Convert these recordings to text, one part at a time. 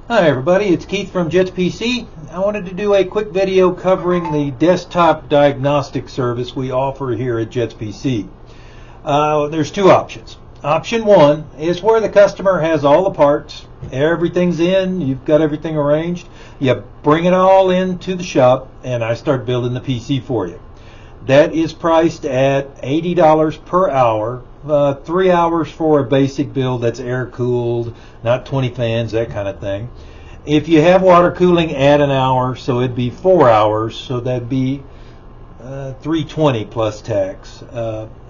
Hi everybody, it's Keith from Jets PC. I wanted to do a quick video covering the desktop diagnostic service we offer here at Jets PC. There's two options. Option one is where the customer has all the parts, everything's in, you've got everything arranged, you bring it all into the shop and I start building the PC for you. That is priced at $80 per hour. 3 hours for a basic build that's air cooled, not 20 fans, that kind of thing. If you have water cooling, add an hour, so it'd be 4 hours, so that'd be $320 plus tax.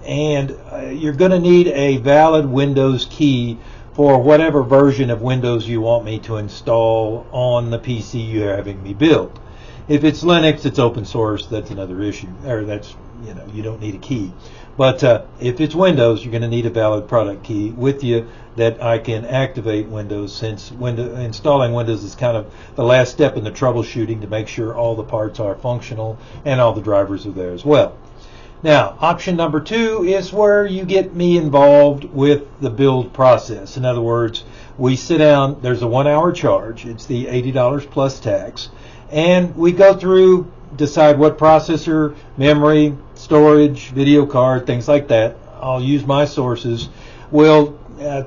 And you're going to need a valid Windows key for whatever version of Windows you want me to install on the PC you're having me build. If it's Linux, it's open source, that's another issue, or that's, you don't need a key. But if it's Windows, you're going to need a valid product key with you that I can activate Windows, since installing Windows is kind of the last step in the troubleshooting to make sure all the parts are functional and all the drivers are there as well. Now, option number two is where you get me involved with the build process. In other words, we sit down, there's a 1 hour charge, it's the $80 plus tax, and we go through, decide what processor, memory, storage, video card, things like that. I'll use my sources. We'll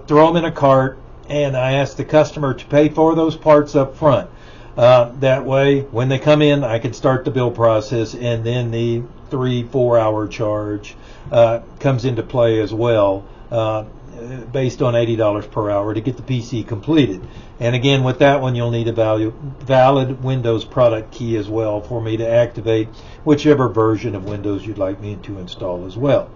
throw them in a cart, and I ask the customer to pay for those parts up front. That way, when they come in, I can start the build process, and then the 3-4 hour charge comes into play as well, based on $80 per hour to get the PC completed. And again, with that one, you'll need a valid Windows product key as well for me to activate whichever version of Windows you'd like me to install as well.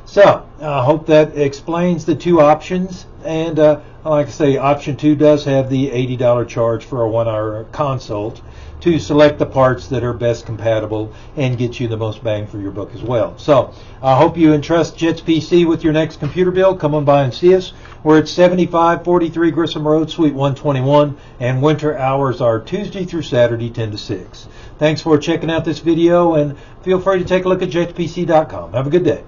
So I hope that explains the two options. And like I say, option two does have the $80 charge for a 1 hour consult to select the parts that are best compatible and get you the most bang for your buck as well. So I hope you entrust Jets PC with your next computer build. Come on by and see us. We're at 7543 Grissom Road, Suite 121, and winter hours are Tuesday through Saturday, 10 to 6. Thanks for checking out this video, and feel free to take a look at jetspc.com. Have a good day.